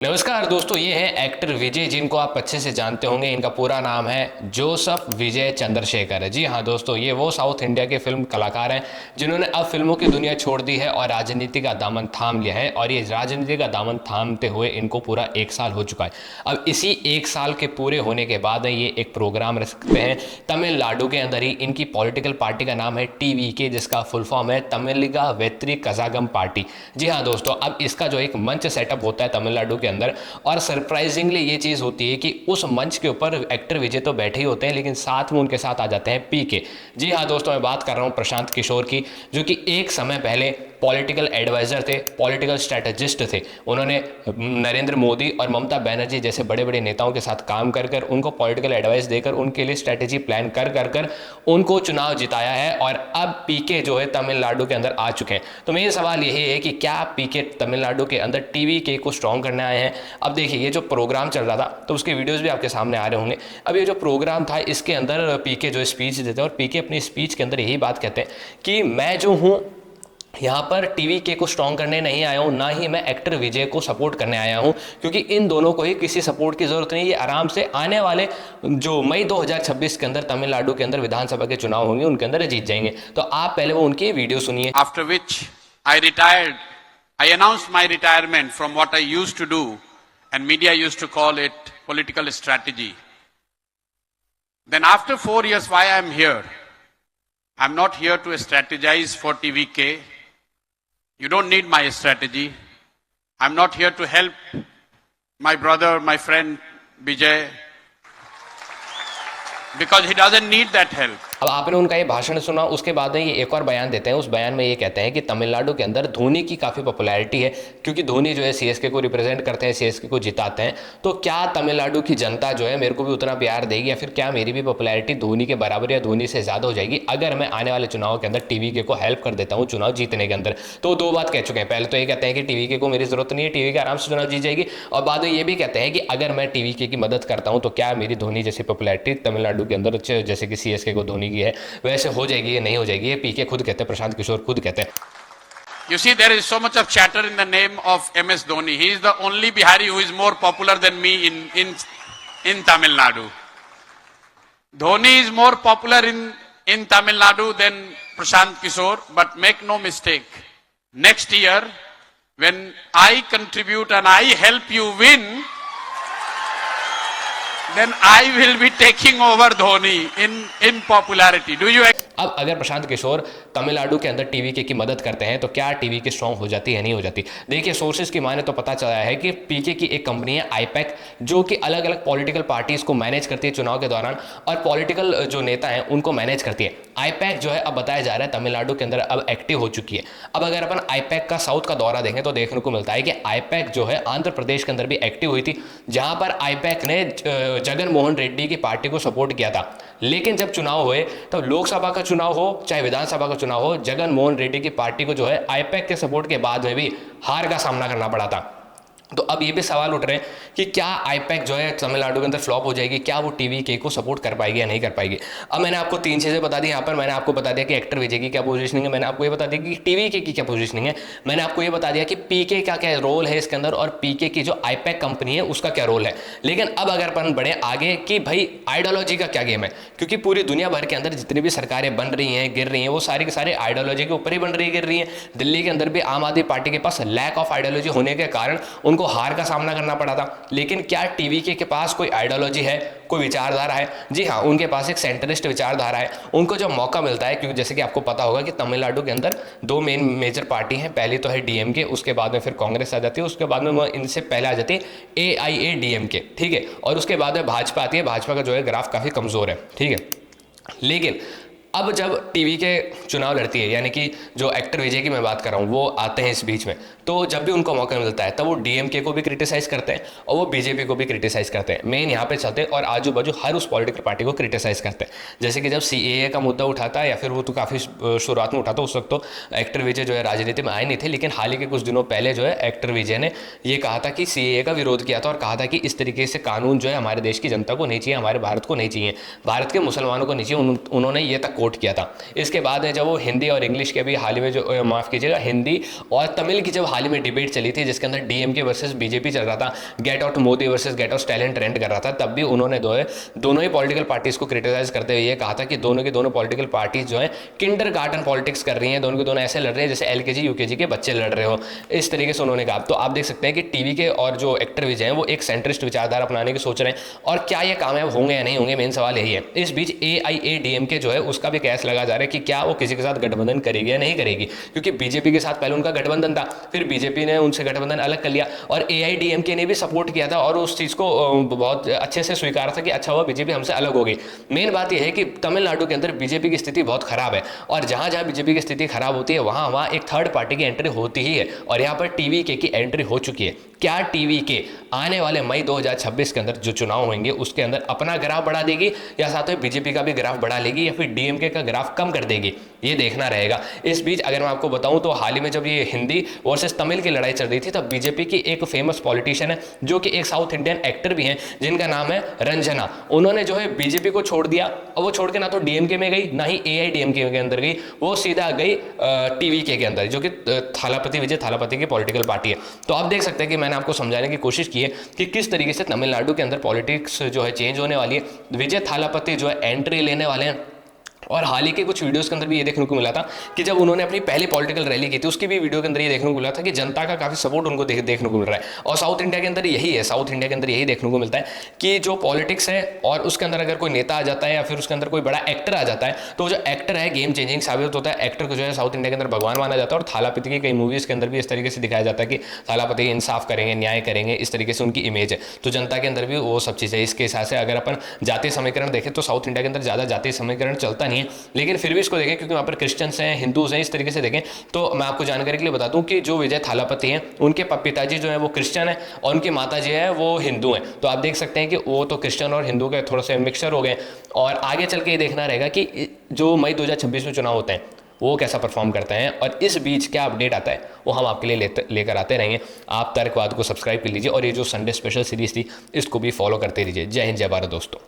नमस्कार दोस्तों, ये है एक्टर विजय, जिनको आप अच्छे से जानते होंगे। इनका पूरा नाम है जोसफ विजय चंद्रशेखर। जी हाँ दोस्तों, ये वो साउथ इंडिया के फिल्म कलाकार हैं जिन्होंने अब फिल्मों की दुनिया छोड़ दी है और राजनीति का दामन थाम लिया है। और ये राजनीति का दामन थामते हुए इनको पूरा 1 साल हो चुका है। अब इसी 1 साल के पूरे होने के बाद ये एक प्रोग्राम रखते हैं तमिलनाडु के अंदर ही। इनकी पॉलिटिकल पार्टी का नाम है TVK, जिसका फुल फॉर्म है तमिलिगा वेत्री कजागम पार्टी। जी हाँ दोस्तों, अब इसका जो एक मंच सेटअप होता है तमिलनाडु के अंदर, और सरप्राइजिंगली ये चीज़ होती है कि उस मंच के ऊपर एक्टर विजय तो बैठे ही होते हैं, लेकिन साथ में उनके साथ आ जाते हैं PK। जी हाँ दोस्तों, मैं बात कर रहा हूँ प्रशांत किशोर की, जो कि एक समय पहले पॉलिटिकल एडवाइज़र थे, पॉलिटिकल स्ट्रैटेजिस्ट थे। उन्होंने नरेंद्र मोदी और ममता बनर्जी जैसे बड़े बड़े नेताओं के साथ काम कर कर उनको पॉलिटिकल एडवाइस देकर उनके लिए स्ट्रैटेजी प्लान कर कर कर उनको चुनाव जिताया है। और अब PK जो है तमिलनाडु के अंदर आ चुके हैं। तो मेरा सवाल यही है कि क्या PK तमिलनाडु के अंदर TVK को स्ट्रॉन्ग करने आए हैं? अब देखिए, ये जो प्रोग्राम चल रहा था तो उसके वीडियोज़ भी आपके सामने आ रहे होंगे। अब ये जो प्रोग्राम था, इसके अंदर PK जो स्पीच देते हैं, और PK अपनी स्पीच के अंदर यही बात कहते हैं कि मैं जो हूँ यहाँ पर TVK को स्ट्रॉन्ग करने नहीं आया हूँ, ना ही मैं एक्टर विजय को सपोर्ट करने आया हूँ, क्योंकि इन दोनों को ही किसी सपोर्ट की जरूरत नहीं है। ये आराम से आने वाले जो मई 2026 के अंदर तमिलनाडु के अंदर विधानसभा के चुनाव होंगे, उनके अंदर जीत जाएंगे। तो आप पहले वो उनकी वीडियो सुनिए। After which I retired. I announced my retirement from what I used to do, and media used to call it political strategy. Then after 4 years, why I'm here? I'm not here to strategize for TVK. You don't need my strategy. I'm not here to help my brother, my friend Vijay, because he doesn't need that help. अब आपने उनका ये भाषण सुना, उसके बाद में ये एक और बयान देते हैं। उस बयान में ये कहते हैं कि तमिलनाडु के अंदर धोनी की काफ़ी पॉपुलैरिटी है, क्योंकि धोनी जो है CSK को रिप्रेजेंट करते हैं, CSK को जिताते हैं। तो क्या तमिलनाडु की जनता जो है मेरे को भी उतना प्यार देगी, या फिर क्या मेरी भी पॉपुलैरिटी धोनी के बराबर या धोनी से ज़्यादा हो जाएगी अगर मैं आने वाले चुनाव के अंदर TVK को हेल्प कर देता हूँ चुनाव जीतने के अंदर? तो दो बात कह चुके हैं। पहले तो ये कहते हैं कि TVK को मेरी जरूरत नहीं है, TVK आराम से चुनाव जीत जाएगी। और बाद में ये भी कहते हैं कि अगर मैं TVK की मदद करता हूँ तो क्या मेरी धोनी जैसी पॉपुलैरिटी तमिलनाडु के अंदर जैसे कि CSK को धोनी की है वैसे हो जाएगी या नहीं हो जाएगी? ये PK खुद कहते हैं, प्रशांत किशोर खुद कहते हैं। You see, there is so much of chatter in the name of MS Dhoni. He is the only Bihari who is more popular than me in Tamil Nadu. Dhoni is more popular in Tamil Nadu than Prashant Kishore, but make no mistake, next year when I contribute and I help you win, then I will be taking over Dhoni in popularity. Do you? अब अगर प्रशांत किशोर तमिलनाडु के अंदर TVK की मदद करते हैं तो क्या TVK स्ट्रॉन्ग हो जाती है, नहीं हो जाती? देखिए, सोर्सेज की माने तो पता चला है कि PK की एक कंपनी है IPAC, जो कि अलग अलग पॉलिटिकल पार्टीज को मैनेज करती है चुनाव के दौरान, और पॉलिटिकल जो नेता हैं उनको मैनेज करती है। IPAC जो है अब बताया जा रहा है तमिलनाडु के अंदर अब एक्टिव हो चुकी है। अब अगर अपन IPAC का साउथ का दौरा देखें तो देखने को मिलता है कि IPAC जो है आंध्र प्रदेश के अंदर भी एक्टिव हुई थी, जहां पर IPAC ने जगन मोहन रेड्डी की पार्टी को सपोर्ट किया था। लेकिन जब चुनाव हुए, तब लोकसभा का चुनाव हो चाहे विधानसभा का चुनाव हो, जगन मोहन रेड्डी की पार्टी को जो है IPAC के सपोर्ट के बाद में भी हार का सामना करना पड़ा था। तो अब ये भी सवाल उठ रहे हैं कि क्या IPAC जो है तमिलनाडु के अंदर फ्लॉप हो जाएगी, क्या वो TVK को सपोर्ट कर पाएगी या नहीं कर पाएगी? अब मैंने आपको 3 चीज़ें बता दी यहाँ पर। मैंने आपको बता दिया कि एक्टर विजय की क्या पोजीशनिंग है, मैंने आपको ये बता दिया कि TVK की क्या पोजीशनिंग है, मैंने आपको ये बता दिया कि PK का क्या रोल है इसके अंदर, और PK की जो IPAC कंपनी है उसका क्या रोल है। लेकिन अब अगर अपन बढ़े आगे कि भाई आइडियोलॉजी का क्या गेम है, क्योंकि पूरी दुनिया भर के अंदर जितनी भी सरकारें बन रही हैं, गिर रही हैं, वो सारी की सारी आइडियोलॉजी के ऊपर ही बन रही है, गिर रही हैं। दिल्ली के अंदर भी आम आदमी पार्टी के पास लैक ऑफ आइडियोलॉजी होने के कारण उनको हार का सामना करना पड़ा था। लेकिन क्या TVK के पास कोई आइडियोलॉजी है, कोई विचारधारा है? जी हाँ, उनके पास एक सेंट्रिस्ट विचारधारा है। उनको जो मौका मिलता है, क्योंकि जैसे कि आपको पता होगा कि तमिलनाडु के अंदर 2 मेजर पार्टी हैं। पहली तो है DMK, उसके बाद में फिर कांग्रेस आ जाती है, उसके बाद में इनसे पहले आ जाती है AIADMK, ठीक है, और उसके बाद में भाजपा आती है। भाजपा का जो है ग्राफ काफ़ी कमज़ोर है, ठीक है। लेकिन अब जब TVK चुनाव लड़ती है, यानी कि जो एक्टर विजय की मैं बात कर रहा हूँ, वो आते हैं इस बीच में, तो जब भी उनको मौका मिलता है तब वो DMK को भी क्रिटिसाइज़ करते हैं और वो BJP को भी क्रिटिसाइज़ करते हैं। मेन यहाँ पे चलते हैं, और आजू बाजू हर उस पॉलिटिकल पार्टी को क्रिटिसाइज़ करते हैं। जैसे कि जब CAA का मुद्दा उठाता है, या फिर वो तो काफ़ी शुरुआत में उठाता, उस वक्त तो एक्टर विजय जो है राजनीति में आए नहीं थे, लेकिन हाल ही के कुछ दिनों पहले जो है एक्टर विजय ने ये कहा था कि CAA का विरोध किया था, और कहा था कि इस तरीके से कानून जो है हमारे देश की जनता को नहीं चाहिए, हमारे भारत को नहीं चाहिए, भारत के मुसलमानों को नहीं चाहिए। उन्होंने ये तक कोट किया था। इसके बाद में जब वो हिंदी और इंग्लिश के भी हाल ही में जो माफ़ कीजिएगा हिंदी और तमिल की जब हाल ही में डिबेट चली थी जिसके अंदर डीएमके वर्सेस बीजेपी चल रहा था, get out Modi versus get out Stalin trend कर रहा था, तब भी उन्होंने दोनों ही पॉलिटिकल पार्टीज को क्रिटिसाइज करते हुए ये कहा था कि दोनों की दोनों पॉलिटिकल पार्टीज जो है किंडरगार्टन पॉलिटिक्स कर रही हैं, दोनों के दोनों ऐसे लड़ रहे हैं जैसे एलकेजी यूकेजी के बच्चे लड़ रहे हो, इस तरीके से उन्होंने कहा। तो आप देख सकते हैं कि टीवी के और जो एक्टर विजय हैं वो एक सेंट्रिस्ट विचारधारा अपनाने की सोच रहे हैं, और क्या ये कामयाब होंगे या नहीं होंगे, मेन सवाल यही है। इस बीच AIADMK जो है उसका भी कैस लगा जा रहा है कि क्या वो किसी के साथ गठबंधन करेगी या नहीं करेगी, क्योंकि बीजेपी के साथ पहले उनका गठबंधन था, फिर बीजेपी ने उनसे गठबंधन अलग कर लिया और AIADMK ने भी सपोर्ट किया था और उस चीज़ को बहुत अच्छे से स्वीकारा था कि अच्छा हुआ बीजेपी हमसे अलग हो गई। मेन बात यह है कि तमिलनाडु के अंदर बीजेपी की स्थिति बहुत खराब है, और जहां जहां बीजेपी की स्थिति खराब होती है वहां एक थर्ड पार्टी की एंट्री होती ही है, और यहाँ पर TVK की एंट्री हो चुकी है। क्या TVK आने वाले मई 2026 के अंदर जो चुनाव होंगे उसके अंदर अपना ग्राफ बढ़ा देगी, या साथ में बीजेपी का भी ग्राफ बढ़ा लेगी, या फिर DMK का ग्राफ कम कर देगी, ये देखना रहेगा। इस बीच अगर मैं आपको बताऊं तो हाल ही में जब ये हिंदी वर्सेस तमिल की लड़ाई चल रही थी तब बीजेपी की एक फेमस पॉलिटिशियन है जो कि एक साउथ इंडियन एक्टर भी हैं जिनका नाम है रंजना, उन्होंने जो है बीजेपी को छोड़ दिया, और वो छोड़ के ना तो DMK में गई ना ही AIADMK के अंदर गई, वो सीधा गई TVK के अंदर जो कि विजय थालापति की पॉलिटिकल पार्टी है। तो आप देख सकते हैं कि मैंने आपको समझाने की कोशिश की है कि किस तरीके से तमिलनाडु के अंदर पॉलिटिक्स जो है चेंज होने वाली है, विजय थालापति जो है एंट्री लेने वाले हैं। और हाल ही के कुछ वीडियोस के अंदर भी ये देखने को मिला था कि जब उन्होंने अपनी पहली पॉलिटिकल रैली की थी उसकी भी वीडियो के अंदर ये देखने को मिला था कि जनता का काफ़ी सपोर्ट उनको देखने को मिल रहा है। और साउथ इंडिया के अंदर यही है, साउथ इंडिया के अंदर यही देखने को मिलता है कि जो पॉलिटिक्स है और उसके अंदर अगर कोई नेता आ जाता है या फिर उसके अंदर कोई बड़ा एक्टर आ जाता है तो जो एक्टर है गेम चेंजिंग साबित होता है। एक्टर को जो है साउथ इंडिया के अंदर भगवान माना जाता है, और थालापति की कई मूवीज़ के अंदर भी इस तरीके से दिखाया जाता है कि थालापति इंसाफ करेंगे, न्याय करेंगे, इस तरीके से उनकी इमेज है। तो जनता के अंदर भी वो सब चीज़ है। इसके हिसाब से अगर अपन जातीय समीकरण देखें तो साउथ इंडिया के अंदर ज़्यादा जातीय समीकरण चलता नहीं है, लेकिन फिर भी इसको देखें क्योंकि वहाँ पर क्रिश्चियंस हैं, हिंदूज हैं, इस तरीके से देखें तो मैं आपको जानकारी के लिए बता दूं कि जो विजय थालापति हैं उनके पिताजी जो है वो क्रिश्चियन है और उनकी माता जी है वो हिंदू हैं। तो आप देख सकते हैं कि वो तो क्रिश्चियन और हिंदू के थोड़े से मिक्सचर हो गए, और आगे चल के ये देखना रहेगा कि जो मई 2026 में चुनाव होते हैं वो कैसा परफॉर्म करते हैं, और इस बीच क्या अपडेट आता है वो हम आपके लिए लेकर आते रहेंगे। आप तर्कवाद को सब्सक्राइब कर लीजिए और ये जो संडे स्पेशल सीरीज थी इसको भी फॉलो करते रहिए। जय हिंद, जय भारत दोस्तों।